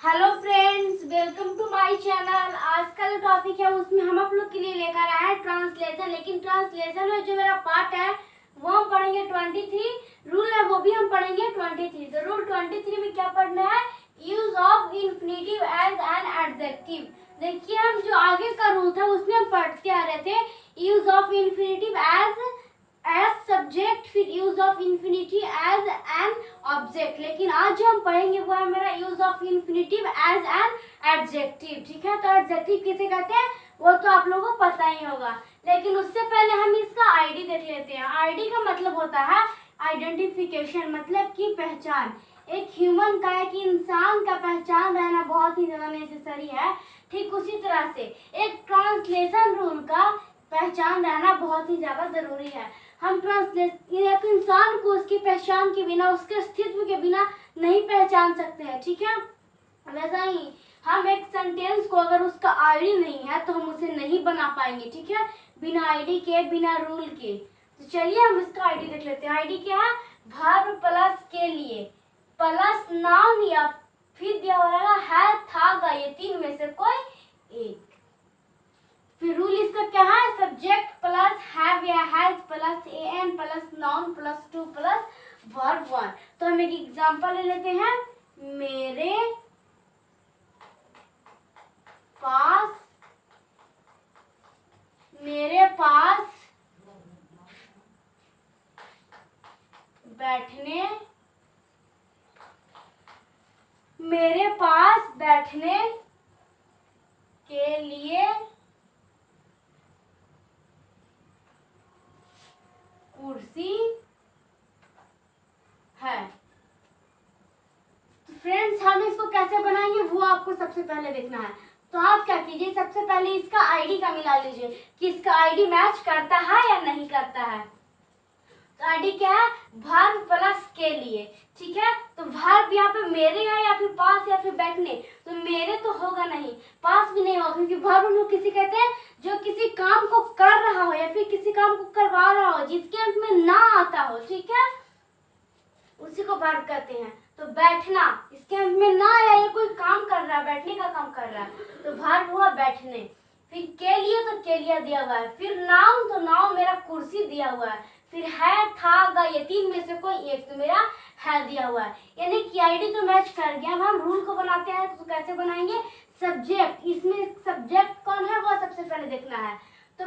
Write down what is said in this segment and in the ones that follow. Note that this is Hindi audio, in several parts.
Hello friends, welcome to my channel. आज का जो टॉपिक है उसमें हम आप लोग के लिए लेकर आए हैं ट्रांसलेशन। लेकिन ट्रांसलेशन में जो मेरा पार्ट है वो हम पढ़ेंगे 23। रूल है वो भी हम पढ़ेंगे 23। तो रूल 23 में क्या पढ़ना है? Use of infinitive as an adjective. देखिए, हम जो आगे का रूल था उसमें हम पढ़ते आ रहे थे use of infinitive as subject, फिर use of infinity as an object. लेकिन आज जो हम पढ़ेंगे वो है मेरा use of infinitive as an adjective. ठीक है, तो एडजेक्टिव किसे कहते हैं वो तो आप लोगों को पता ही होगा। लेकिन उससे पहले हम इसका आईडी देख लेते हैं। आईडी का मतलब होता है आइडेंटिफिकेशन, मतलब की पहचान। एक ह्यूमन का, एक इंसान का पहचान रहना बहुत ही ज्यादा नेसेसरी है। ठीक उसी तरह से एक ट्रांसलेशन रूल का पहचान रहना बहुत ही ज्यादा जरूरी है। हम एक इंसान को उसकी पहचान के बिना, उसके अस्तित्व के बिना नहीं पहचान सकते हैं। ठीक है, वैसा ही हम एक सेंटेंस को अगर उसका आईडी नहीं है तो हम उसे नहीं बना पाएंगे। ठीक है, बिना आईडी के, बिना रूल के। तो चलिए हम इसका आईडी देख लेते हैं। आईडी क्या है? वर्ब प्लस के लिए प्लस नाउन या फिर दिया हुआ है, था, गा, ये तीन में से कोई एक। फिर रूल इसका क्या है? सब्जेक्ट प्लस हैव या has plus an plus noun plus to plus verb one. तो हम एक एग्जांपल ले लेते हैं। मेरे पास बैठने के लिए कुर्सी है। तो फ्रेंड्स, हम इसको कैसे बनाएंगे वो आपको सबसे पहले देखना है। तो आप क्या कीजिए, सबसे पहले इसका आईडी का मिला लीजिए कि इसका आईडी मैच करता है या नहीं करता है। तो आईडी क्या है? वर्ब प्लस के लिए। ठीक है, तो वर्ब यहाँ पे मेरे है या फिर पास या फिर बैठने। तो मेरे तो होगा नहीं, पास भी नहीं होगा, क्योंकि वर्ब हम लोग किसी कहते हैं जो किसी काम को कर रहा हो या फिर किसी काम को करवा रहा हो, जिसके अंत में ना आता हो। ठीक है, उसी को वर्ब कहते हैं। तो बैठना, इसके अंत में ना आया, ये कोई काम कर रहा है, बैठने का काम कर रहा है, तो वर्ब हुआ बैठने। फिर के लिए तो के लिए दिया हुआ है। फिर नाउन, तो नाउन मेरा कुर्सी दिया हुआ है। फिर है, था, गा, ये तीन में से कोई एक, तो मेरा है दिया हुआ है। यानी कि आईडी तो मैच कर गया। अब हम रूल को बनाते हैं तो कैसे बनाएंगे? सब्जेक्ट, इसमें सब्जेक्ट कौन है वो सबसे पहले देखना है। तो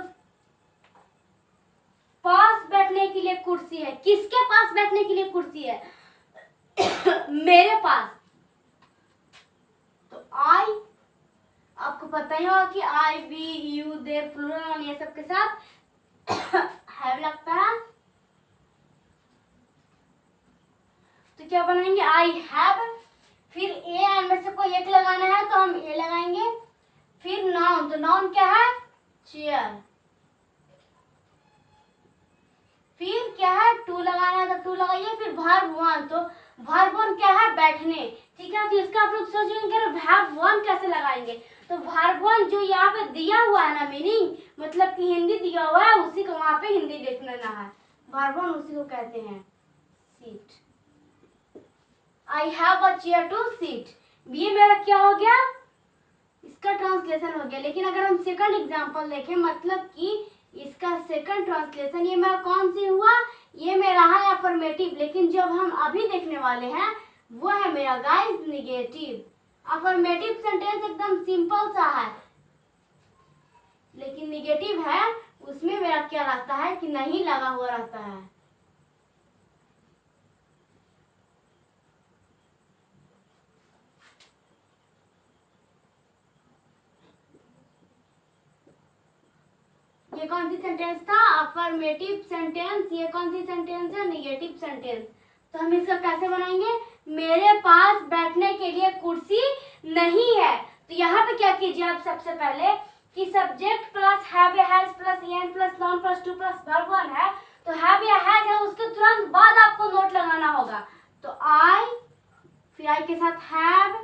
पास बैठने के लिए कुर्सी है। किसके पास बैठने के लिए कुर्सी है? मेरे पास। तो आई, आपको पता ही होगा कि आई, वी, यू, दे, प्लूरल ये सब के साथ हैव लगता है। तो क्या बनाएंगे? I have. फिर ए एन में से कोई एक लगाना है तो हम ए लगाएंगे। फिर नाउन, तो नाउन क्या है? चेयर। फिर क्या है? टू लगाना है तो टू लगाइए। फिर वर्ब वन, तो वर्ब वन क्या है? बैठने। ठीक है, तो इसका आप लोग सोचेंगे वर्ब वन कैसे लगाएंगे। तो वर्ब वन जो यहाँ पे दिया हुआ है ना, मीनिंग मतलब कि हिंदी दिया हुआ है, उसी को वहां पे हिंदी लिख लेना है। वर्ब वन उसी को कहते हैं seat. I have a chair to seat, ये मेरा क्या हो गया? इसका ट्रांसलेशन हो गया। लेकिन अगर हम सेकंड एग्जांपल देखें, मतलब कि इसका सेकंड ट्रांसलेशन ये मेरा कौन सी हुआ? ये मेरा है अफर्मेटिव। लेकिन जब हम अभी देखने वाले हैं वो है मेरा गाइस निगेटिव। अफर्मेटिव सेंटेंस एकदम सिंपल सा है, लेकिन निगेटिव है उसमें मेरा क्या रहता है कि नहीं लगा हुआ रहता है। ये कौन सी सेंटेंस था? Affirmative sentence. ये कौन सी सेंटेंस है? Negative sentence. तो हम इसका कैसे बनाएंगे? मेरे पास बैठने के लिए कुर्सी नहीं है। तो यहाँ पे क्या कीजिए आप सबसे पहले कि सब्जेक्ट प्लस हैव या has plus an plus noun plus to plus verb one है। तो हैव या हैज है, उसके तुरंत बाद आपको नोट लगाना होगा। तो आई, फिर आई के साथ हैव,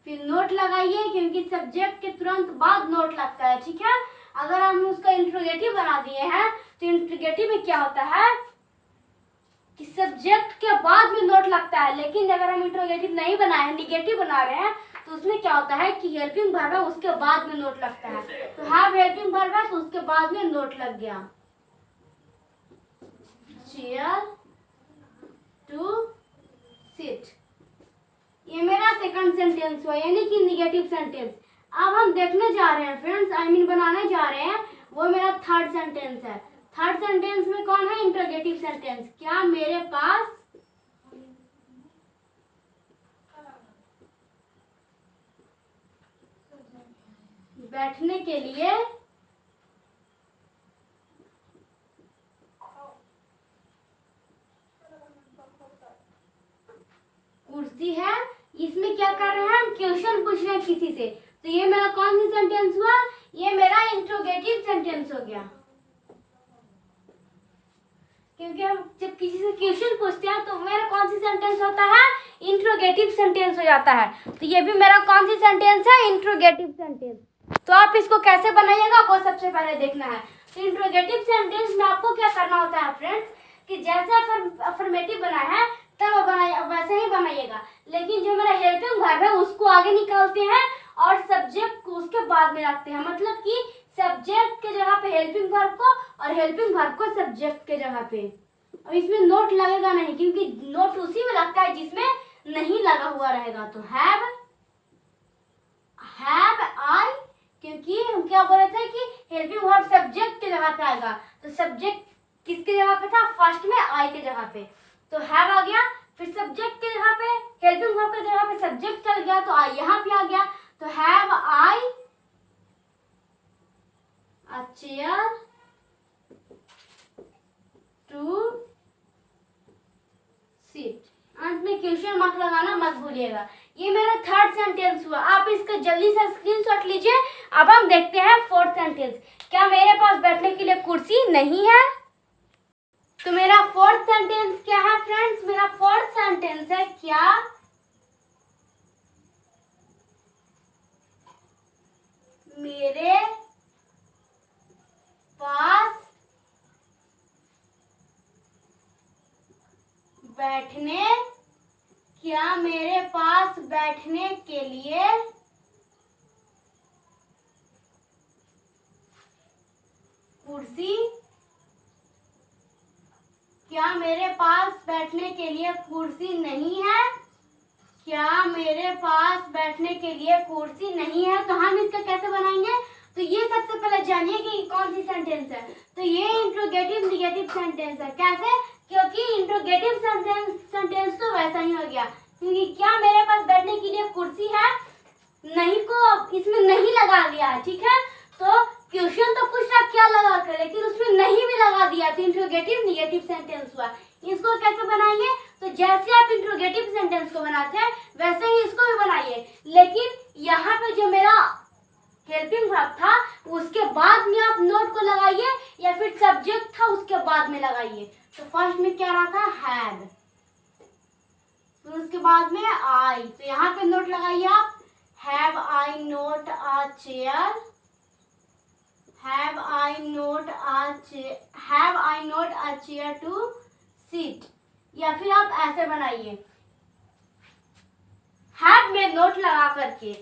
फिर नोट लगाइए, क्योंकि सब्जेक्ट के तुरंत बाद नोट लगता है। ठीक है, अगर हम उसका इंट्रोगेटिव बना दिए हैं तो इंट्रोगेटिव में क्या होता है कि सब्जेक्ट के बाद में नोट लगता है। लेकिन अगर हम इंट्रोगेटिव नहीं बनाए हैं, निगेटिव बना रहे हैं, तो उसमें क्या होता है कि हेल्पिंग वर्ब है उसके बाद में नोट लगता है। तो हैव हेल्पिंग वर्ब है तो उसके बाद में नोट लग गया। चेयर टू सिट, ये मेरा सेकंड सेंटेंस हुआ यानी कि निगेटिव सेंटेंस। अब हम देखने जा रहे हैं फ्रेंड्स, आई मीन बनाने जा रहे हैं, वो मेरा थर्ड सेंटेंस है। थर्ड सेंटेंस में कौन है? Interrogative sentence. क्या मेरे पास बैठने के लिए कुर्सी है? इसमें क्या कर रहे हैं हम? क्वेश्चन पूछ रहे हैं किसी से। तो ये मेरा कौन सी सेंटेंस हुआ? ये मेरा इंट्रोगेटिव सेंटेंस हो गया, क्योंकि हम जब किसी से क्वेश्चन पूछते हैं तो मेरा कौन सी सेंटेंस होता है? इंट्रोगेटिव सेंटेंस हो जाता है। तो ये भी मेरा कौन सी सेंटेंस है? Interrogative sentence. तो आप इसको कैसे बनाइएगा वो सबसे पहले देखना है। तो इंट्रोगेटिव सेंटेंस में आपको क्या करना होता है फ्रेंड्स, कि जैसे अफर्मेटिव बना है तब वैसे ही बनाइएगा, लेकिन जो मेरा हेल्पिंग वर्ब है उसको आगे निकालते हैं और सब्जेक्ट को उसके बाद में रखते हैं। मतलब कि सब्जेक्ट के जगह पे हेल्पिंग वर्ब को और हेल्पिंग वर्ब को सब्जेक्ट के जगह पे। और इसमें नोट लगेगा नहीं, क्योंकि नोट उसी में लगता है जिसमें नहीं लगा हुआ रहेगा। तो हैव आई, क्योंकि हम क्या बोल रहे थे कि हेल्पिंग वर्ब सब्जेक्ट के जगह पे आएगा। तो सब्जेक्ट किसके जगह पे था? फर्स्ट में आई के जगह पे। तो हैव आ गया, फिर सब्जेक्ट के जगह पे हेल्पिंग वर्ब के जगह पे सब्जेक्ट चल गया तो आई यहाँ पे आ गया। तो have I a chair to sit. अंत में क्वेश्चन मार्क लगाना मत भूलिएगा। ये मेरा थर्ड सेंटेंस हुआ। आप इसका जल्दी से स्क्रीनशॉट लीजिए। अब हम देखते हैं फोर्थ सेंटेंस। क्या मेरे पास बैठने के लिए कुर्सी नहीं है? तो मेरा फोर्थ सेंटेंस क्या है फ्रेंड्स? मेरा फोर्थ सेंटेंस है क्या मेरे पास बैठने के लिए कुर्सी, क्या मेरे पास बैठने के लिए कुर्सी नहीं है? क्या मेरे पास बैठने के लिए कुर्सी नहीं है? तो हम इसका कैसे बनाएंगे? तो ये सबसे पहले जानिए कि कौन सी सेंटेंस है। तो ये इंट्रोगेटिव निगेटिव सेंटेंस है। कैसे? क्योंकि इंट्रोगेटिव सेंटेंस तो वैसा ही हो गया, क्योंकि क्या मेरे पास बैठने के लिए कुर्सी है, नहीं को इसमें नहीं लगा दिया है। ठीक है, तो क्वेश्चन तो पूछ रहा क्या लगा कर, लेकिन उसमें नहीं भी लगा दिया तो इंट्रोगेटिव निगेटिव सेंटेंस हुआ। इसको कैसे बनाएंगे? तो जैसे आप इंट्रोगेटिव सेंटेंस को बनाते हैं वैसे ही इसको भी बनाइए, लेकिन यहाँ पे जो मेरा हेल्पिंग वर्ब था उसके बाद में आप नोट को लगाइए, या फिर सब्जेक्ट था उसके बाद में लगाइए। तो फर्स्ट में क्या रहा था? हैड, फिर उसके बाद में आई। तो यहाँ पे नोट लगाइए आप। Have I not a chair, have I not a chair to sit. या फिर आप ऐसे बनाइए, हैव में नोट लगा करके